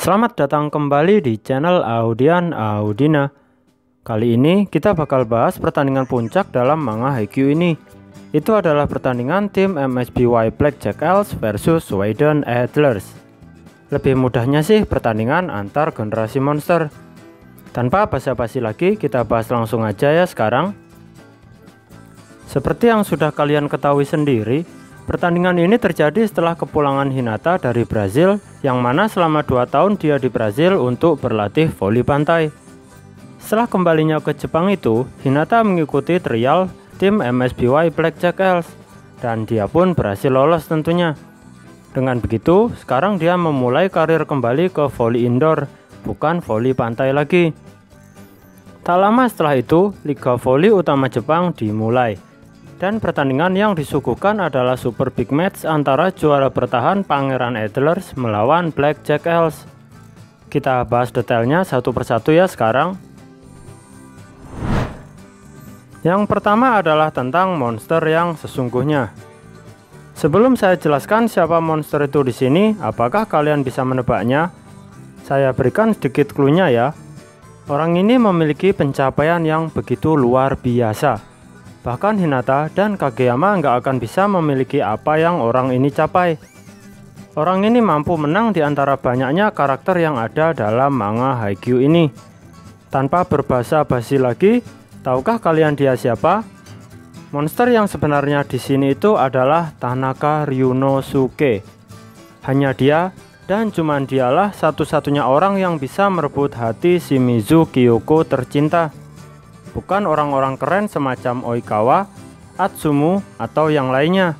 Selamat datang kembali di channel Audian Audina. Kali ini kita bakal bahas pertandingan puncak dalam manga Haikyuu ini. Itu adalah pertandingan tim MSBY Blackjack Elves versus Sweden Adlers. Lebih mudahnya sih pertandingan antar generasi monster. Tanpa basa-basi lagi, kita bahas langsung aja ya sekarang. Seperti yang sudah kalian ketahui sendiri, pertandingan ini terjadi setelah kepulangan Hinata dari Brazil, yang mana selama 2 tahun dia di Brazil untuk berlatih voli pantai. Setelah kembalinya ke Jepang itu, Hinata mengikuti trial tim MSBY Blackjack Elves, dan dia pun berhasil lolos tentunya. Dengan begitu, sekarang dia memulai karir kembali ke voli indoor, bukan voli pantai lagi. Tak lama setelah itu, Liga Voli Utama Jepang dimulai. Dan pertandingan yang disuguhkan adalah super big match antara juara bertahan Pangeran Adlers melawan Blackjack Elves. Kita bahas detailnya satu persatu ya sekarang. Yang pertama adalah tentang monster yang sesungguhnya. Sebelum saya jelaskan siapa monster itu di sini, apakah kalian bisa menebaknya? Saya berikan sedikit clue-nya ya. Orang ini memiliki pencapaian yang begitu luar biasa. Bahkan Hinata dan Kageyama nggak akan bisa memiliki apa yang orang ini capai. Orang ini mampu menang di antara banyaknya karakter yang ada dalam manga Haikyuu ini. Tanpa berbasa-basi lagi, tahukah kalian dia siapa? Monster yang sebenarnya di sini itu adalah Tanaka Ryunosuke. Hanya dia dan cuman dialah satu-satunya orang yang bisa merebut hati Shimizu Kyoko tercinta. Bukan orang-orang keren semacam Oikawa, Atsumu, atau yang lainnya.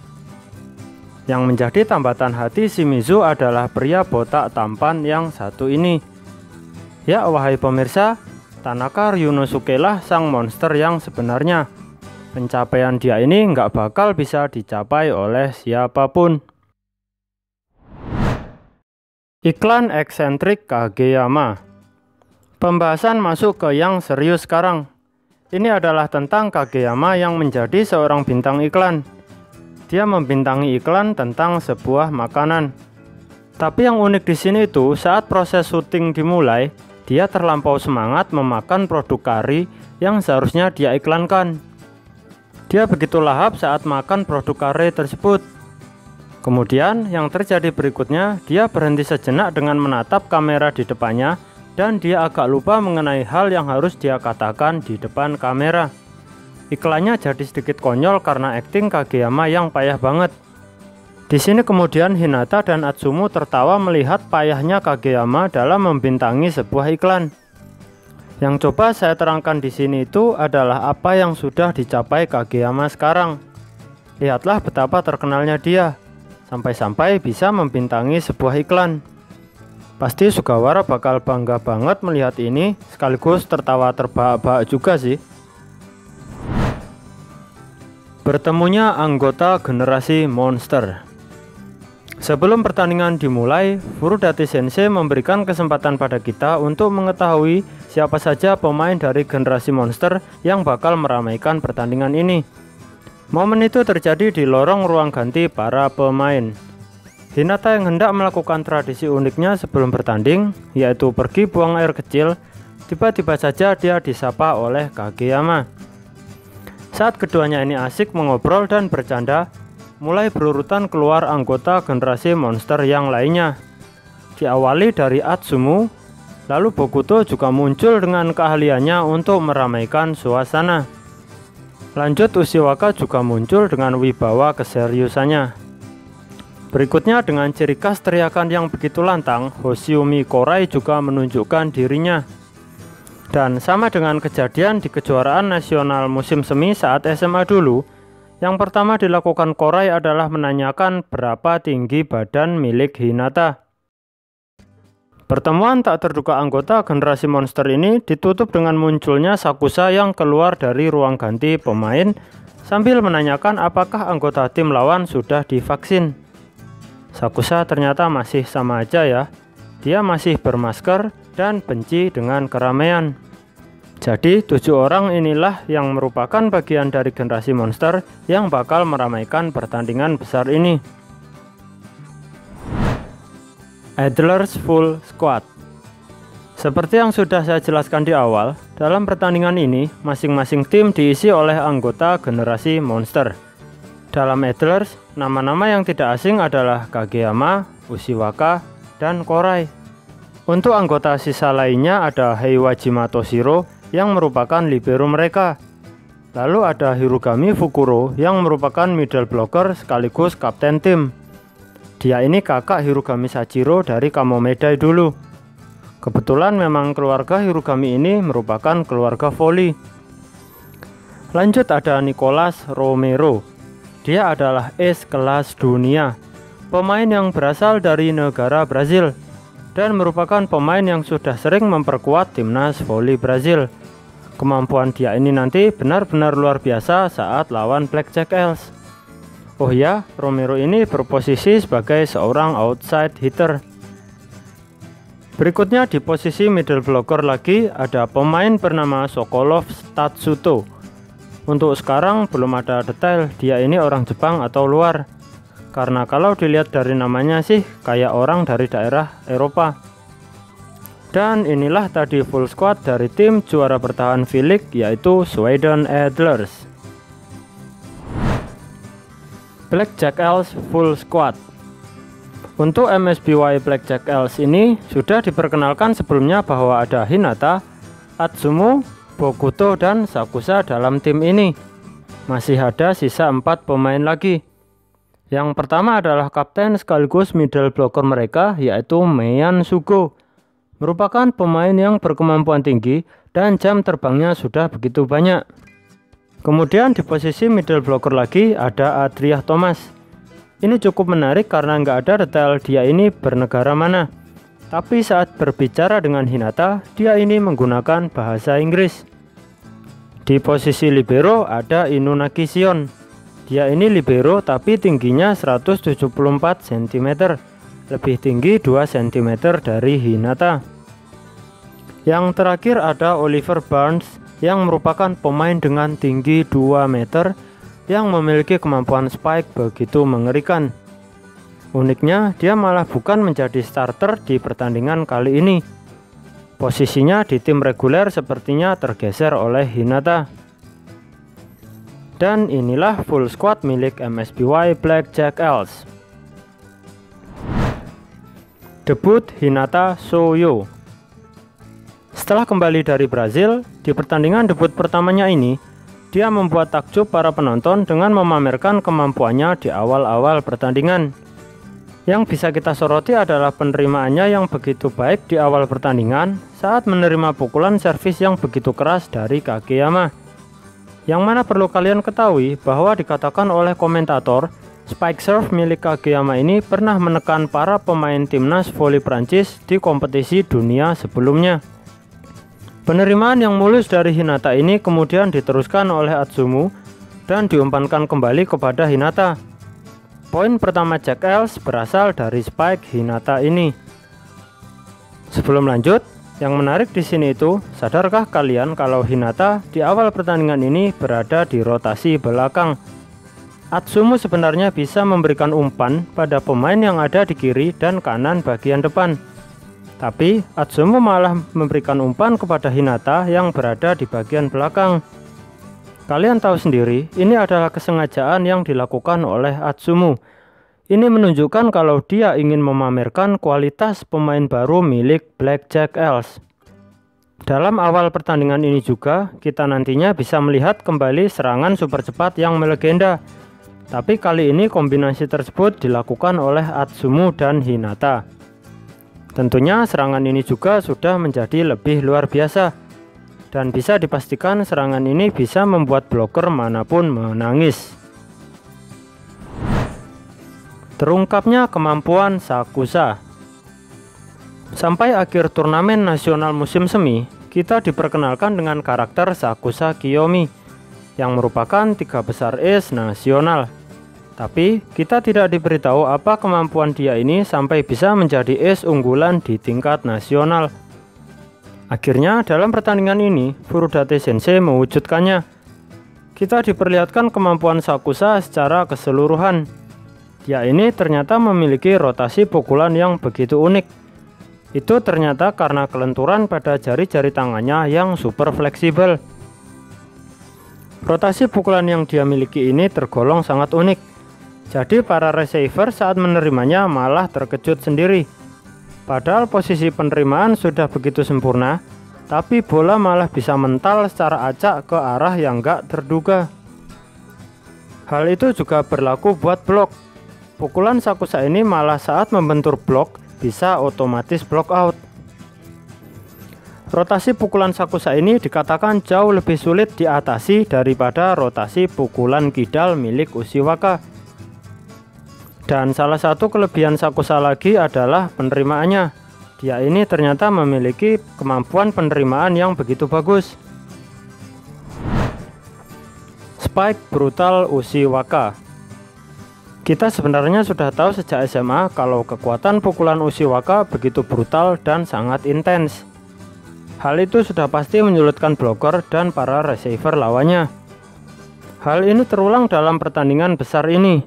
Yang menjadi tambatan hati Shimizu adalah pria botak tampan yang satu ini. Ya wahai pemirsa, Tanaka Ryunosuke lah sang monster yang sebenarnya. Pencapaian dia ini nggak bakal bisa dicapai oleh siapapun. Iklan eksentrik Kageyama. Pembahasan masuk ke yang serius sekarang. Ini adalah tentang Kageyama yang menjadi seorang bintang iklan. Dia membintangi iklan tentang sebuah makanan. Tapi yang unik di sini itu saat proses syuting dimulai, dia terlampau semangat memakan produk kari yang seharusnya dia iklankan. Dia begitu lahap saat makan produk kari tersebut. Kemudian yang terjadi berikutnya, dia berhenti sejenak dengan menatap kamera di depannya. Dan dia agak lupa mengenai hal yang harus dia katakan di depan kamera. Iklannya jadi sedikit konyol karena akting Kageyama yang payah banget. Di sini kemudian Hinata dan Atsumu tertawa melihat payahnya Kageyama dalam membintangi sebuah iklan. Yang coba saya terangkan di sini itu adalah apa yang sudah dicapai Kageyama sekarang. Lihatlah betapa terkenalnya dia, sampai-sampai bisa membintangi sebuah iklan. Pasti Sugawara bakal bangga banget melihat ini, sekaligus tertawa terbahak-bahak juga sih. Bertemunya anggota generasi monster. Sebelum pertandingan dimulai, Furudate Sensei memberikan kesempatan pada kita untuk mengetahui siapa saja pemain dari generasi monster yang bakal meramaikan pertandingan ini. Momen itu terjadi di lorong ruang ganti para pemain. Hinata yang hendak melakukan tradisi uniknya sebelum bertanding, yaitu pergi buang air kecil, tiba-tiba saja dia disapa oleh Kageyama. Saat keduanya ini asik mengobrol dan bercanda, mulai berurutan keluar anggota generasi monster yang lainnya. Diawali dari Atsumu, lalu Bokuto juga muncul dengan keahliannya untuk meramaikan suasana. Lanjut Ushiwaka juga muncul dengan wibawa keseriusannya. Berikutnya dengan ciri khas teriakan yang begitu lantang, Hoshiumi Korai juga menunjukkan dirinya. Dan sama dengan kejadian di kejuaraan nasional musim semi saat SMA dulu, yang pertama dilakukan Korai adalah menanyakan berapa tinggi badan milik Hinata. Pertemuan tak terduga anggota generasi monster ini ditutup dengan munculnya Sakusa yang keluar dari ruang ganti pemain sambil menanyakan apakah anggota tim lawan sudah divaksin. Sakusa ternyata masih sama aja ya. Dia masih bermasker dan benci dengan keramaian. Jadi 7 orang inilah yang merupakan bagian dari generasi monster yang bakal meramaikan pertandingan besar ini. Adlers Full Squad. Seperti yang sudah saya jelaskan di awal, dalam pertandingan ini masing-masing tim diisi oleh anggota generasi monster. Dalam Adlers, nama-nama yang tidak asing adalah Kageyama, Ushiwaka, dan Korai. Untuk anggota sisa lainnya ada Heiwajima Toshiro yang merupakan libero mereka. Lalu ada Hirugami Fukuro yang merupakan middle blocker sekaligus kapten tim. Dia ini kakak Hirugami Sachiro dari Kamomedai dulu. Kebetulan memang keluarga Hirugami ini merupakan keluarga voli. Lanjut ada Nicolas Romero. Dia adalah ace kelas dunia, pemain yang berasal dari negara Brazil dan merupakan pemain yang sudah sering memperkuat timnas voli Brazil. Kemampuan dia ini nanti benar-benar luar biasa saat lawan Blackjack Els. Oh ya, Romero ini berposisi sebagai seorang outside hitter. Berikutnya di posisi middle blocker lagi ada pemain bernama Sokolov Tatsuto. Untuk sekarang belum ada detail dia ini orang Jepang atau luar, karena kalau dilihat dari namanya sih kayak orang dari daerah Eropa. Dan inilah tadi full squad dari tim juara bertahan V-League yaitu Sweden Adlers. Blackjack Els full squad. Untuk MSBY Blackjack Els ini sudah diperkenalkan sebelumnya bahwa ada Hinata, Atsumu, Bokuto, dan Sakusa dalam tim ini. Masih ada sisa 4 pemain lagi. Yang pertama adalah kapten sekaligus middle blocker mereka yaitu Meian Sugo. Merupakan pemain yang berkemampuan tinggi dan jam terbangnya sudah begitu banyak. Kemudian di posisi middle blocker lagi ada Adriah Thomas. Ini cukup menarik karena nggak ada detail dia ini bernegara mana. Tapi saat berbicara dengan Hinata, dia ini menggunakan bahasa Inggris. Di posisi libero ada Inunaki Shion. Dia ini libero tapi tingginya 174 cm. Lebih tinggi 2 cm dari Hinata. Yang terakhir ada Oliver Barnes yang merupakan pemain dengan tinggi 2 meter yang memiliki kemampuan spike begitu mengerikan. Uniknya, dia malah bukan menjadi starter di pertandingan kali ini. Posisinya di tim reguler sepertinya tergeser oleh Hinata. Dan inilah full squad milik MSBY Blackjack Els. Debut Hinata Soyo. Setelah kembali dari Brazil, di pertandingan debut pertamanya ini, dia membuat takjub para penonton dengan memamerkan kemampuannya di awal-awal pertandingan. Yang bisa kita soroti adalah penerimaannya yang begitu baik di awal pertandingan saat menerima pukulan servis yang begitu keras dari Kageyama. Yang mana perlu kalian ketahui bahwa dikatakan oleh komentator, spike serve milik Kageyama ini pernah menekan para pemain timnas voli Prancis di kompetisi dunia sebelumnya. Penerimaan yang mulus dari Hinata ini kemudian diteruskan oleh Atsumu dan diumpankan kembali kepada Hinata. Poin pertama Jack Els berasal dari spike Hinata ini. Sebelum lanjut, yang menarik di sini itu, sadarkah kalian kalau Hinata di awal pertandingan ini berada di rotasi belakang? Atsumu sebenarnya bisa memberikan umpan pada pemain yang ada di kiri dan kanan bagian depan. Tapi Atsumu malah memberikan umpan kepada Hinata yang berada di bagian belakang. Kalian tahu sendiri, ini adalah kesengajaan yang dilakukan oleh Atsumu. Ini menunjukkan kalau dia ingin memamerkan kualitas pemain baru milik Blackjack Els. Dalam awal pertandingan ini juga, kita nantinya bisa melihat kembali serangan super cepat yang melegenda. Tapi kali ini kombinasi tersebut dilakukan oleh Atsumu dan Hinata. Tentunya serangan ini juga sudah menjadi lebih luar biasa. Dan bisa dipastikan serangan ini bisa membuat bloker manapun menangis. Terungkapnya kemampuan Sakusa. Sampai akhir turnamen nasional musim semi, kita diperkenalkan dengan karakter Sakusa Kiyomi yang merupakan 3 besar ace nasional. Tapi kita tidak diberitahu apa kemampuan dia ini sampai bisa menjadi ace unggulan di tingkat nasional. Akhirnya dalam pertandingan ini Furudate Sensei mewujudkannya. Kita diperlihatkan kemampuan Sakusa secara keseluruhan. Dia ini ternyata memiliki rotasi pukulan yang begitu unik. Itu ternyata karena kelenturan pada jari-jari tangannya yang super fleksibel. Rotasi pukulan yang dia miliki ini tergolong sangat unik. Jadi para receiver saat menerimanya malah terkejut sendiri. Padahal posisi penerimaan sudah begitu sempurna, tapi bola malah bisa mental secara acak ke arah yang gak terduga. Hal itu juga berlaku buat blok. Pukulan Sakusa ini malah saat membentur blok bisa otomatis block out. Rotasi pukulan Sakusa ini dikatakan jauh lebih sulit diatasi daripada rotasi pukulan kidal milik Ushiwaka. Dan salah satu kelebihan Sakusa lagi adalah penerimaannya. Dia ini ternyata memiliki kemampuan penerimaan yang begitu bagus. Spike brutal Ushiwaka. Kita sebenarnya sudah tahu sejak SMA kalau kekuatan pukulan Ushiwaka begitu brutal dan sangat intens. Hal itu sudah pasti menyulitkan blocker dan para receiver lawannya. Hal ini terulang dalam pertandingan besar ini.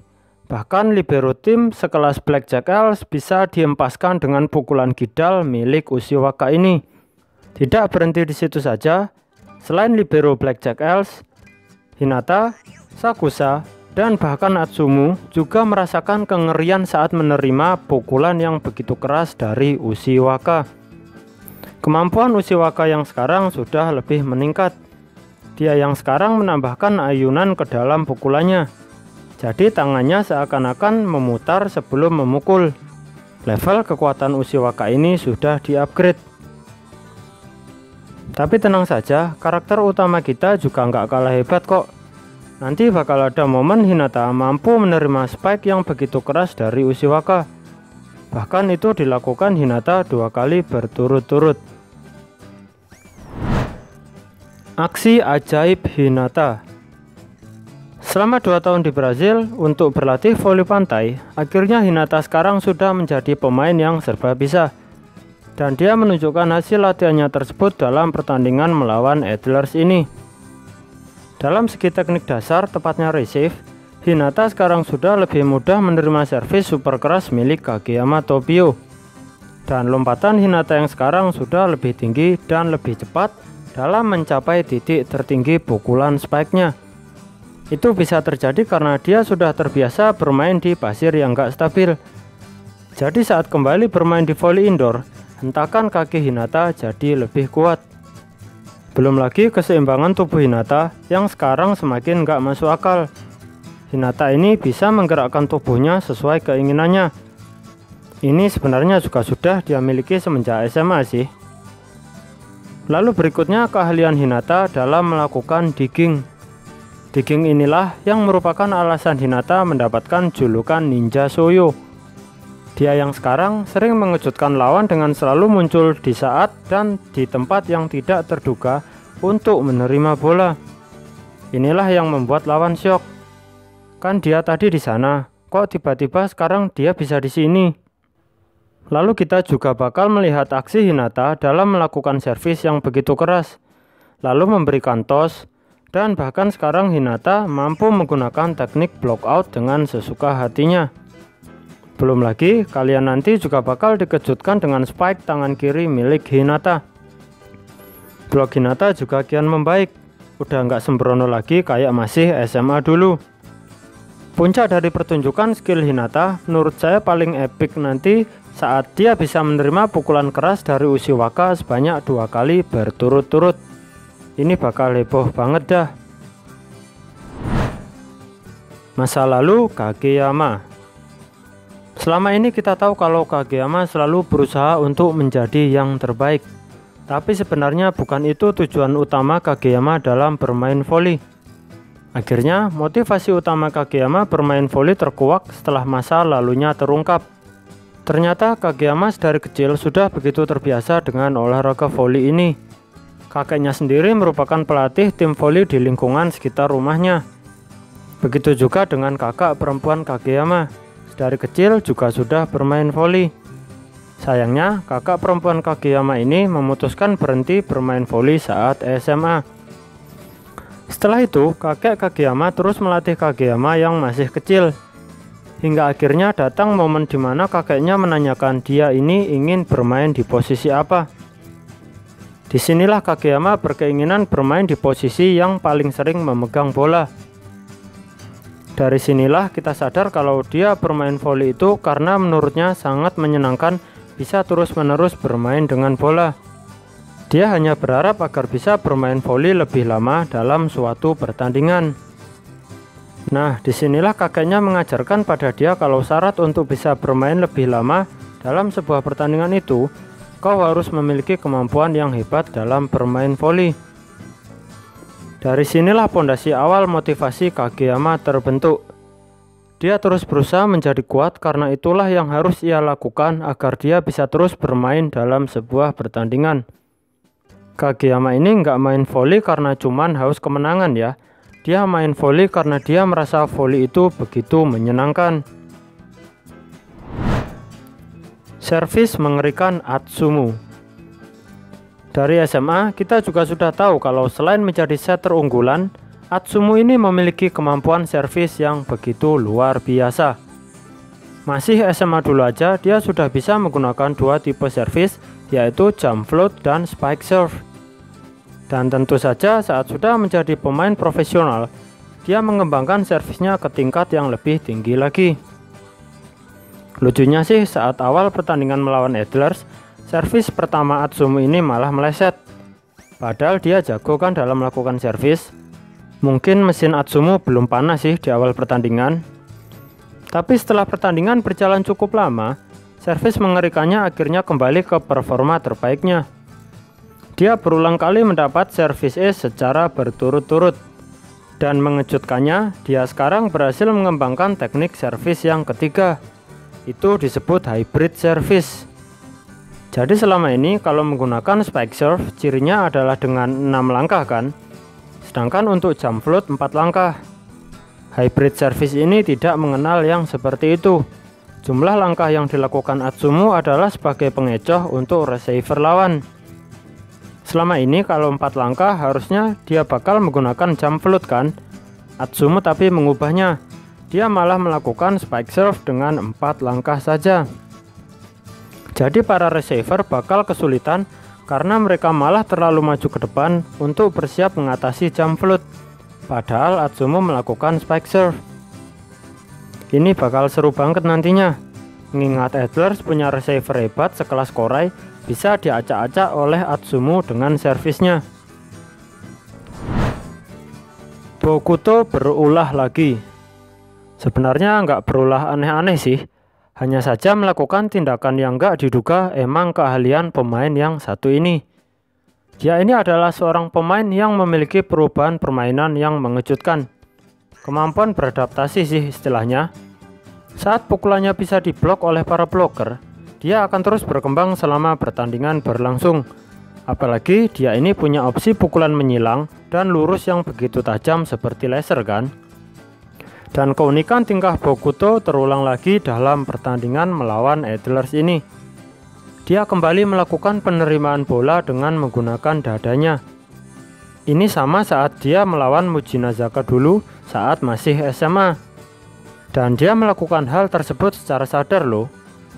Bahkan libero tim sekelas Blackjack Elves bisa diempaskan dengan pukulan kidal milik Ushiwaka ini. Tidak berhenti di situ saja, selain libero Blackjack Elves, Hinata, Sakusa, dan bahkan Atsumu juga merasakan kengerian saat menerima pukulan yang begitu keras dari Ushiwaka. Kemampuan Ushiwaka yang sekarang sudah lebih meningkat. Dia yang sekarang menambahkan ayunan ke dalam pukulannya. Jadi tangannya seakan-akan memutar sebelum memukul. Level kekuatan Ushiwaka ini sudah di-upgrade. Tapi tenang saja, karakter utama kita juga nggak kalah hebat kok. Nanti bakal ada momen Hinata mampu menerima spike yang begitu keras dari Ushiwaka. Bahkan itu dilakukan Hinata 2 kali berturut-turut. Aksi ajaib Hinata. Selama 2 tahun di Brazil untuk berlatih voli pantai, akhirnya Hinata sekarang sudah menjadi pemain yang serba bisa. Dan dia menunjukkan hasil latihannya tersebut dalam pertandingan melawan Adlers ini. Dalam segi teknik dasar, tepatnya receive, Hinata sekarang sudah lebih mudah menerima servis super keras milik Kageyama Tobio. Dan lompatan Hinata yang sekarang sudah lebih tinggi dan lebih cepat dalam mencapai titik tertinggi pukulan spike-nya. Itu bisa terjadi karena dia sudah terbiasa bermain di pasir yang gak stabil. Jadi saat kembali bermain di voli indoor, hentakan kaki Hinata jadi lebih kuat. Belum lagi keseimbangan tubuh Hinata yang sekarang semakin gak masuk akal. Hinata ini bisa menggerakkan tubuhnya sesuai keinginannya. Ini sebenarnya juga sudah dia miliki semenjak SMA sih. Lalu berikutnya keahlian Hinata dalam melakukan digging. Digging inilah yang merupakan alasan Hinata mendapatkan julukan Ninja Soyo. Dia yang sekarang sering mengejutkan lawan dengan selalu muncul di saat dan di tempat yang tidak terduga untuk menerima bola. Inilah yang membuat lawan syok. Kan dia tadi di sana, kok tiba-tiba sekarang dia bisa di sini. Lalu kita juga bakal melihat aksi Hinata dalam melakukan servis yang begitu keras, lalu memberikan toss. Dan bahkan sekarang Hinata mampu menggunakan teknik block out dengan sesuka hatinya. Belum lagi kalian nanti juga bakal dikejutkan dengan spike tangan kiri milik Hinata. Blok Hinata juga kian membaik. Udah nggak sembrono lagi kayak masih SMA dulu. Puncak dari pertunjukan skill Hinata menurut saya paling epic nanti saat dia bisa menerima pukulan keras dari Ushiwaka sebanyak 2 kali berturut-turut. Ini bakal heboh banget dah. Masa lalu Kageyama. Selama ini kita tahu kalau Kageyama selalu berusaha untuk menjadi yang terbaik. Tapi sebenarnya bukan itu tujuan utama Kageyama dalam bermain voli. Akhirnya motivasi utama Kageyama bermain voli terkuak setelah masa lalunya terungkap. Ternyata Kageyama dari kecil sudah begitu terbiasa dengan olahraga voli ini. Kakeknya sendiri merupakan pelatih tim voli di lingkungan sekitar rumahnya. Begitu juga dengan kakak perempuan Kageyama. Dari kecil juga sudah bermain voli. Sayangnya, kakak perempuan Kageyama ini memutuskan berhenti bermain voli saat SMA. Setelah itu, kakek Kageyama terus melatih Kageyama yang masih kecil. hingga akhirnya datang momen di mana kakeknya menanyakan dia ini ingin bermain di posisi apa. Disinilah Kageyama berkeinginan bermain di posisi yang paling sering memegang bola. Dari sinilah kita sadar kalau dia bermain voli itu karena menurutnya sangat menyenangkan bisa terus-menerus bermain dengan bola. Dia hanya berharap agar bisa bermain voli lebih lama dalam suatu pertandingan. Nah, disinilah kakeknya mengajarkan pada dia kalau syarat untuk bisa bermain lebih lama dalam sebuah pertandingan itu, kau harus memiliki kemampuan yang hebat dalam bermain voli. Dari sinilah pondasi awal motivasi Kageyama terbentuk. Dia terus berusaha menjadi kuat karena itulah yang harus ia lakukan agar dia bisa terus bermain dalam sebuah pertandingan. Kageyama ini nggak main voli karena cuman haus kemenangan ya. Dia main voli karena dia merasa voli itu begitu menyenangkan. Servis mengerikan Atsumu. Dari SMA, kita juga sudah tahu kalau selain menjadi setter unggulan, Atsumu ini memiliki kemampuan servis yang begitu luar biasa. Masih SMA dulu aja, dia sudah bisa menggunakan dua tipe servis, yaitu jump float dan spike serve. Dan tentu saja saat sudah menjadi pemain profesional, dia mengembangkan servisnya ke tingkat yang lebih tinggi lagi. Lucunya sih, saat awal pertandingan melawan Adlers, servis pertama Atsumu ini malah meleset. Padahal dia jago kan dalam melakukan servis. Mungkin mesin Atsumu belum panas sih di awal pertandingan. Tapi setelah pertandingan berjalan cukup lama, servis mengerikannya akhirnya kembali ke performa terbaiknya. Dia berulang kali mendapat servis ace secara berturut-turut. Dan mengejutkannya, dia sekarang berhasil mengembangkan teknik servis yang ketiga. Itu disebut hybrid service. Jadi selama ini kalau menggunakan spike serve, cirinya adalah dengan 6 langkah kan? Sedangkan untuk jump float 4 langkah. Hybrid service ini tidak mengenal yang seperti itu. Jumlah langkah yang dilakukan Atsumu adalah sebagai pengecoh untuk receiver lawan. Selama ini kalau 4 langkah harusnya dia bakal menggunakan jump float kan? Atsumu tapi mengubahnya. Dia malah melakukan spike serve dengan 4 langkah saja. Jadi para receiver bakal kesulitan karena mereka malah terlalu maju ke depan untuk bersiap mengatasi jump float. Padahal Atsumu melakukan spike serve. Ini bakal seru banget nantinya. Mengingat Adlers punya receiver hebat sekelas Korai, bisa diacak-acak oleh Atsumu dengan servisnya. Bokuto berulah lagi. Sebenarnya nggak berulah aneh-aneh sih. Hanya saja melakukan tindakan yang nggak diduga emang keahlian pemain yang satu ini. Dia ini adalah seorang pemain yang memiliki perubahan permainan yang mengejutkan. Kemampuan beradaptasi sih istilahnya. Saat pukulannya bisa diblok oleh para blocker, dia akan terus berkembang selama pertandingan berlangsung. Apalagi dia ini punya opsi pukulan menyilang dan lurus yang begitu tajam seperti laser kan. Dan keunikan tingkah Bokuto terulang lagi dalam pertandingan melawan Adlers ini. Dia kembali melakukan penerimaan bola dengan menggunakan dadanya. Ini sama saat dia melawan Mujinazaka dulu saat masih SMA. Dan dia melakukan hal tersebut secara sadar loh.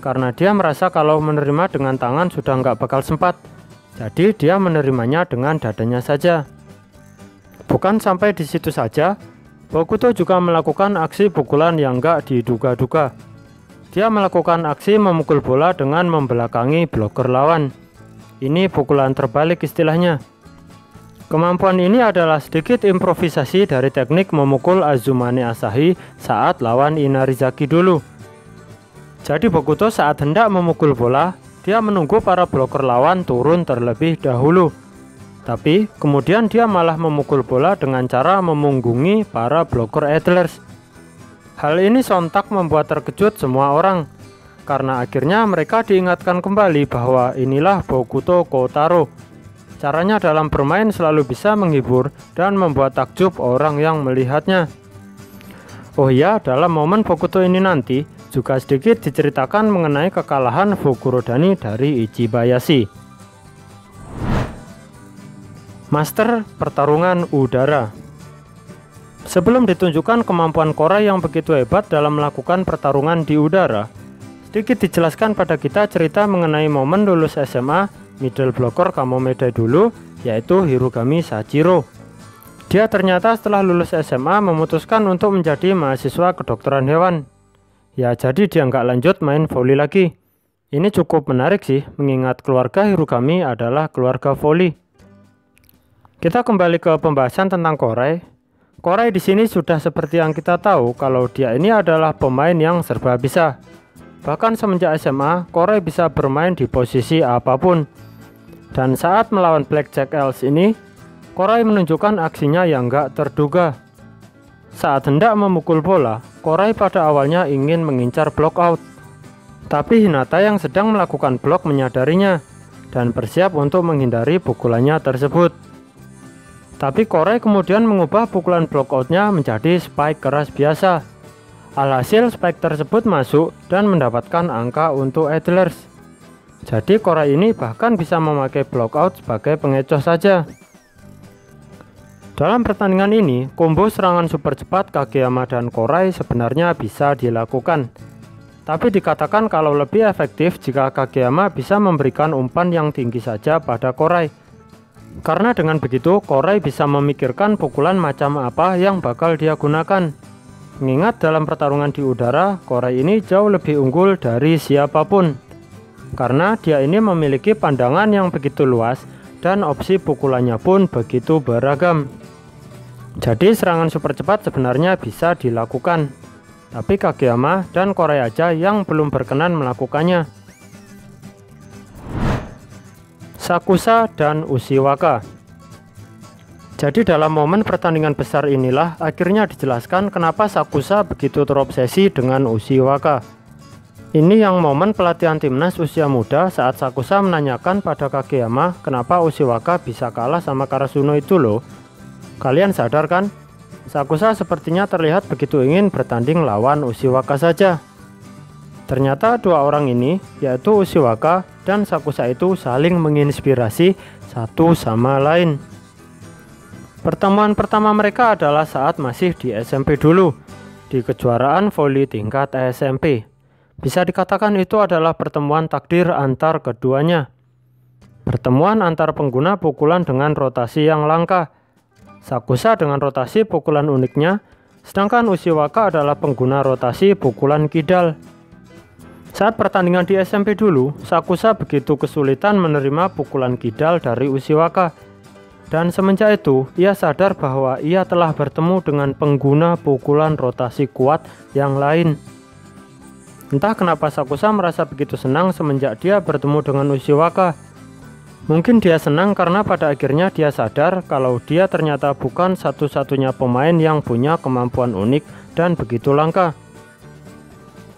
Karena dia merasa kalau menerima dengan tangan sudah nggak bakal sempat. Jadi dia menerimanya dengan dadanya saja. Bukan sampai di situ saja, Bokuto juga melakukan aksi pukulan yang nggak diduga-duga. Dia melakukan aksi memukul bola dengan membelakangi bloker lawan. Ini pukulan terbalik istilahnya. Kemampuan ini adalah sedikit improvisasi dari teknik memukul Azumane Asahi saat lawan Inarizaki dulu. Jadi Bokuto saat hendak memukul bola, dia menunggu para bloker lawan turun terlebih dahulu. Tapi kemudian dia malah memukul bola dengan cara memunggungi para bloker Adlers. Hal ini sontak membuat terkejut semua orang, karena akhirnya mereka diingatkan kembali bahwa inilah Bokuto Kotaro. Caranya dalam bermain selalu bisa menghibur dan membuat takjub orang yang melihatnya. Oh iya, dalam momen Bokuto ini nanti juga sedikit diceritakan mengenai kekalahan Fukurodani dari Ichibayashi. Master pertarungan udara. Sebelum ditunjukkan kemampuan Korai yang begitu hebat dalam melakukan pertarungan di udara, sedikit dijelaskan pada kita cerita mengenai momen lulus SMA middle blocker Kamomedai dulu, yaitu Hirugami Sachiro. Dia ternyata setelah lulus SMA memutuskan untuk menjadi mahasiswa kedokteran hewan. Ya, jadi dia nggak lanjut main voli lagi. Ini cukup menarik sih, mengingat keluarga Hirugami adalah keluarga voli. Kita kembali ke pembahasan tentang Korai. Korai di sini sudah seperti yang kita tahu kalau dia ini adalah pemain yang serba bisa. Bahkan semenjak SMA, Korai bisa bermain di posisi apapun. Dan saat melawan Blackjack Elves ini, Korai menunjukkan aksinya yang gak terduga. Saat hendak memukul bola, Korai pada awalnya ingin mengincar block out. Tapi Hinata yang sedang melakukan blok menyadarinya dan bersiap untuk menghindari pukulannya tersebut. Tapi Korai kemudian mengubah pukulan block outnya menjadi spike keras biasa. Alhasil spike tersebut masuk dan mendapatkan angka untuk Adlers. Jadi Korai ini bahkan bisa memakai block out sebagai pengecoh saja. Dalam pertandingan ini, combo serangan super cepat Kageyama dan Korai sebenarnya bisa dilakukan. Tapi dikatakan kalau lebih efektif jika Kageyama bisa memberikan umpan yang tinggi saja pada Korai. Karena dengan begitu, Korai bisa memikirkan pukulan macam apa yang bakal dia gunakan. Mengingat dalam pertarungan di udara, Korai ini jauh lebih unggul dari siapapun. Karena dia ini memiliki pandangan yang begitu luas dan opsi pukulannya pun begitu beragam. Jadi serangan super cepat sebenarnya bisa dilakukan. Tapi Kageyama dan Korai aja yang belum berkenan melakukannya. Sakusa dan Ushiwaka. Jadi dalam momen pertandingan besar inilah akhirnya dijelaskan kenapa Sakusa begitu terobsesi dengan Ushiwaka. Ini yang momen pelatihan timnas usia muda saat Sakusa menanyakan pada Kageyama kenapa Ushiwaka bisa kalah sama Karasuno itu loh. Kalian sadar kan? Sakusa sepertinya terlihat begitu ingin bertanding lawan Ushiwaka saja. Ternyata dua orang ini, yaitu Ushiwaka dan Sakusa itu saling menginspirasi satu sama lain. Pertemuan pertama mereka adalah saat masih di SMP dulu, di kejuaraan voli tingkat SMP. Bisa dikatakan itu adalah pertemuan takdir antar keduanya. Pertemuan antar pengguna pukulan dengan rotasi yang langka. Sakusa dengan rotasi pukulan uniknya, sedangkan Ushiwaka adalah pengguna rotasi pukulan kidal. Saat pertandingan di SMP dulu, Sakusa begitu kesulitan menerima pukulan kidal dari Ushiwaka. Dan semenjak itu, ia sadar bahwa ia telah bertemu dengan pengguna pukulan rotasi kuat yang lain. Entah kenapa Sakusa merasa begitu senang semenjak dia bertemu dengan Ushiwaka. Mungkin dia senang karena pada akhirnya dia sadar kalau dia ternyata bukan satu-satunya pemain yang punya kemampuan unik dan begitu langka.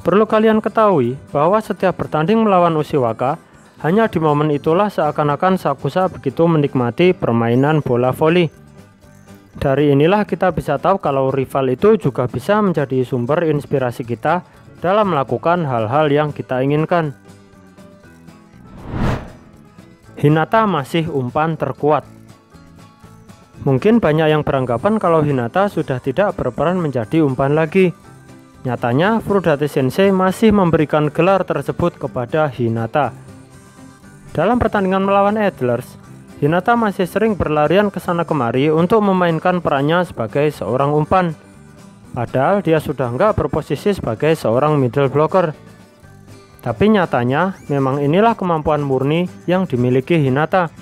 Perlu kalian ketahui bahwa setiap bertanding melawan Ushiwaka, hanya di momen itulah seakan-akan Sakusa begitu menikmati permainan bola voli. Dari inilah kita bisa tahu kalau rival itu juga bisa menjadi sumber inspirasi kita dalam melakukan hal-hal yang kita inginkan. Hinata masih umpan terkuat. Mungkin banyak yang beranggapan kalau Hinata sudah tidak berperan menjadi umpan lagi. Nyatanya, Furudate Sensei masih memberikan gelar tersebut kepada Hinata. Dalam pertandingan melawan Adlers, Hinata masih sering berlarian ke sana kemari untuk memainkan perannya sebagai seorang umpan. Padahal dia sudah nggak berposisi sebagai seorang middle blocker. Tapi nyatanya, memang inilah kemampuan murni yang dimiliki Hinata.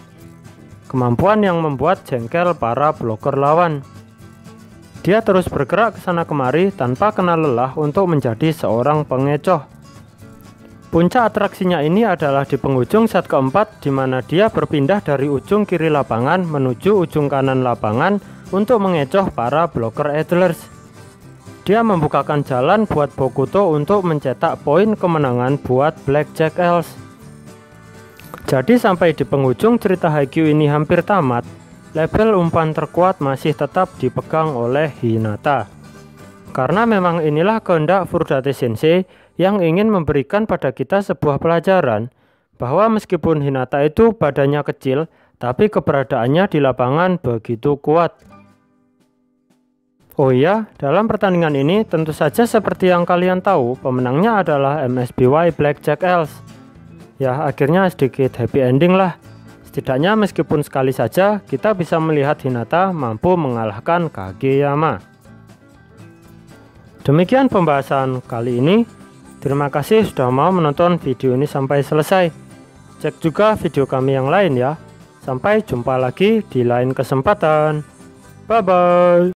Kemampuan yang membuat jengkel para blocker lawan. Dia terus bergerak ke sana kemari tanpa kenal lelah untuk menjadi seorang pengecoh. Puncak atraksinya ini adalah di penghujung set keempat, di mana dia berpindah dari ujung kiri lapangan menuju ujung kanan lapangan untuk mengecoh para blocker Adlers. Dia membukakan jalan buat Bokuto untuk mencetak poin kemenangan buat Blackjack Elves. Jadi sampai di penghujung cerita Haikyuu ini hampir tamat, label umpan terkuat masih tetap dipegang oleh Hinata. Karena memang inilah kehendak Furudate Sensei yang ingin memberikan pada kita sebuah pelajaran bahwa meskipun Hinata itu badannya kecil, tapi keberadaannya di lapangan begitu kuat. Oh iya, dalam pertandingan ini tentu saja seperti yang kalian tahu, pemenangnya adalah MSBY Blackjack Elves. Ya, akhirnya sedikit happy ending lah. Setidaknya meskipun sekali saja kita bisa melihat Hinata mampu mengalahkan Kageyama. Demikian pembahasan kali ini. Terima kasih sudah mau menonton video ini sampai selesai. Cek juga video kami yang lain ya. Sampai jumpa lagi di lain kesempatan. Bye bye.